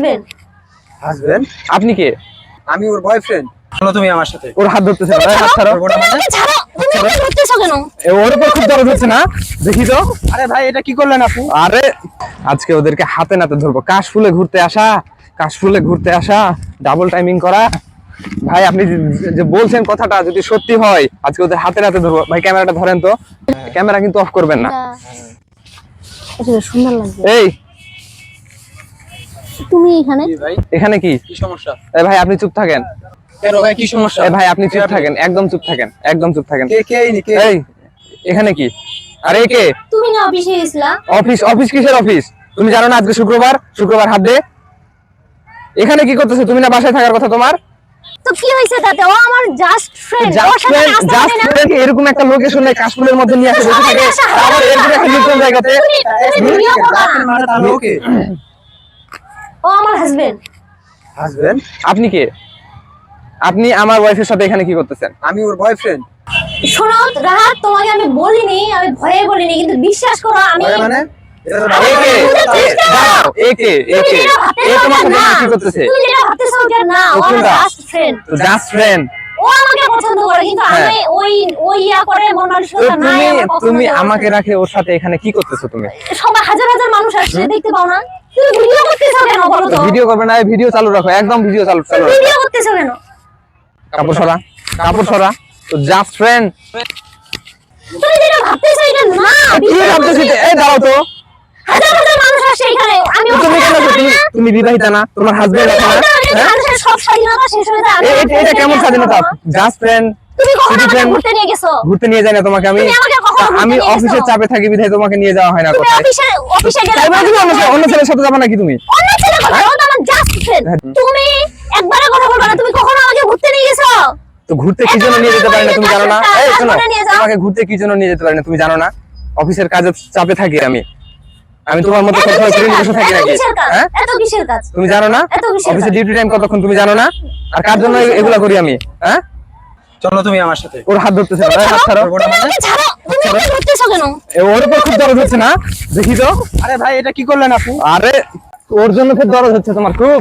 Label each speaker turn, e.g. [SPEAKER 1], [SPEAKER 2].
[SPEAKER 1] Husband.
[SPEAKER 2] Husband?
[SPEAKER 3] আপনি কে?
[SPEAKER 2] আমি ওর boyfriend. চলো তুমি আমার সাথে।
[SPEAKER 3] ওর হাত ধরতেছে না, হাত ছাড়ো।
[SPEAKER 1] আমাকে ছাড়ো, তুমি আমাকে ধরতেছো কেন?
[SPEAKER 3] ওর উপর খুব দরদ হচ্ছে না, দেখি তো।
[SPEAKER 2] আরে ভাই এটা কি করলেন আপু?
[SPEAKER 3] আরে আজকে ওদেরকে হাতে নাতে ধরবো। কাশফুলে ঘুরতে আসা, ডাবল টাইমিং করা। ভাই আপনি যে বলছেন কথাটা যদি সত্যি হয়, আজকে ওদের হাতে নাতে ধরবো। ভাই ক্যামেরাটা ধরেন তো, ক্যামেরা কিন্তু অফ করবেন না।
[SPEAKER 1] এটা সুন্দর লাগছে।
[SPEAKER 3] এই
[SPEAKER 1] তুমি এখানে?
[SPEAKER 2] ভাই
[SPEAKER 3] এখানে কি
[SPEAKER 2] কি সমস্যা?
[SPEAKER 3] এ ভাই আপনি চুপ থাকেন।
[SPEAKER 2] কেন ভাই কি সমস্যা?
[SPEAKER 3] এ ভাই আপনি চুপ থাকেন, একদম চুপ থাকেন, একদম চুপ থাকেন।
[SPEAKER 2] কে কে ইনি কে?
[SPEAKER 3] এই এখানে কি? আরে কে?
[SPEAKER 1] তুমি না অফিসে গেছিলা?
[SPEAKER 3] অফিস কিসের অফিস? তুমি জানো না আজকে শুক্রবার হাত দে। এখানে কি করতেছো? তুমি না বাসায় থাকার কথা তোমার?
[SPEAKER 1] তো কি হইছে তাতে? ও আমার জাস্ট ফ্রেন্ড। ওর সাথে নাস্তা করে না।
[SPEAKER 3] এরকম একটা লোকেশনে কাশফুলের মধ্যে নিয়ে আসে বসে থাকে, আবার এরকম একটা নির্জন জায়গাতে।
[SPEAKER 1] তুমি ভিডিও করবা না।
[SPEAKER 2] মানে তাহলে ওকে।
[SPEAKER 1] ও আমার হাজবেন্ড।
[SPEAKER 2] হাজবেন্ড?
[SPEAKER 3] আপনি কে? আপনি আমার ওয়াইফের সাথে এখানে কি করতেছেন?
[SPEAKER 2] আমি ওর বয়ফ্রেন্ড।
[SPEAKER 1] শোনো রাহাত, তোমাকে আমি বলিনি, আমি ভয়ে বলিনি, কিন্তু বিশ্বাস করো আমি
[SPEAKER 2] মানে এটা তো
[SPEAKER 3] দাঁড়াও, একে এ তোমার সাথে এখানে কি করতেছে?
[SPEAKER 1] তুমি যেটা ভাবতেছো ওটা না, ও আমার
[SPEAKER 3] কোনটা?
[SPEAKER 1] Just friend.
[SPEAKER 3] Just friend.
[SPEAKER 1] ও আমাকে পছন্দ করে, কিন্তু আমি ওই ইয়া করে মন মানসিকতা নাই আমার পছন্দ।
[SPEAKER 3] তুমি আমাকে রাখে ওর সাথে এখানে কি করতেছো তুমি?
[SPEAKER 1] সবাই হাজার হাজার মানুষ আসছে, দেখতে পাও না? তুমি ভিডিও করতেছো কেন বলো তো?
[SPEAKER 3] ভিডিও করবে না, ভিডিও চালু রাখো, একদম ভিডিও চালু রাখো।
[SPEAKER 1] ভিডিও করতেছো কেন?
[SPEAKER 3] কাপড় সরা। তো জাস্ট ফ্রেন্ড
[SPEAKER 1] তুমি যেটা ভাবতেছো এটা না।
[SPEAKER 3] কি ভাবতেছিস? এই দাঁড়াও তো।
[SPEAKER 1] হাজার হাজার মানুষ আসছে এখানে, আমি
[SPEAKER 3] তুমি কেন তুমি বিবাহিতা না? তোমার হাজবেন্ড আছে না? হ্যাঁ?
[SPEAKER 1] মানুষের সব স্বাধীনতা শেষ হয়ে যায়।
[SPEAKER 3] এটা কেমন স্বাধীনতা? Just friend.
[SPEAKER 1] তুমি কখনো
[SPEAKER 3] শুধু
[SPEAKER 1] আমাকে
[SPEAKER 3] friend?
[SPEAKER 1] ঘুরতে নিয়ে গেছো?
[SPEAKER 3] ঘুরতে নিয়ে যায় না তোমাকে আমি?
[SPEAKER 1] তুমি আমাকে কখনো ঘুরতে
[SPEAKER 3] আমি
[SPEAKER 1] নিয়ে গেছো?
[SPEAKER 3] অফিসের চাপে থাকি বিধায় তোমাকে নিয়ে যাওয়া হয় না
[SPEAKER 1] তুমি
[SPEAKER 3] কোথায়।
[SPEAKER 1] অফিসে গেলে
[SPEAKER 3] তাই বলে তুমি অন্য ছেলের সাথে যাবে নাকি তুমি?
[SPEAKER 1] অন্য ছেলে কথা, ও তো আমার জাস্ট ফ্রেন্ড। তুমি একবারে কথা বলবা না, তুমি কখনো আমাকে ঘুরতে নিয়ে গেছো?
[SPEAKER 3] তো ঘুরতে কি জন্য নিয়ে যেতে পারি না তুমি জানো না? এই শোনো,
[SPEAKER 1] তারপরে নিয়ে যাও।
[SPEAKER 3] তোমাকে ঘুরতে কি জন্য নিয়ে যেতে পারি না তুমি জানো না? অফিসের কাজের চাপে থাকি আমি তোমার মতো
[SPEAKER 1] এত
[SPEAKER 3] সবসময়
[SPEAKER 1] কিসের
[SPEAKER 3] ফ্রি
[SPEAKER 1] কাজ?
[SPEAKER 3] বসে থাকি
[SPEAKER 1] এত
[SPEAKER 3] নাকি?
[SPEAKER 1] কিসের কাজ?
[SPEAKER 3] হ্যাঁ,
[SPEAKER 1] এত কিসের কাজ?
[SPEAKER 3] তুমি জানো না
[SPEAKER 1] এত কিসের
[SPEAKER 3] অফিসে
[SPEAKER 1] কাজ?
[SPEAKER 3] ডিউটি টাইম কতক্ষণ তুমি জানো না? আর কার জন্য এগুলা করি আমি? হ্যাঁ,
[SPEAKER 2] চলো তুমি আমার সাথে।
[SPEAKER 3] ওর হাত ধরতেছে না, হাত ছাড়ো।
[SPEAKER 1] তুমি আমাকে ছাড়ো, তুমি আমাকে ধরতেছো কেন?
[SPEAKER 3] ওর উপর খুব দরদ হচ্ছে না, দেখি তো।
[SPEAKER 2] আরে ভাই এটা কি করলেন আপু?
[SPEAKER 3] আরে ওর জন্য খুব দরদ হচ্ছে তোমার খুব।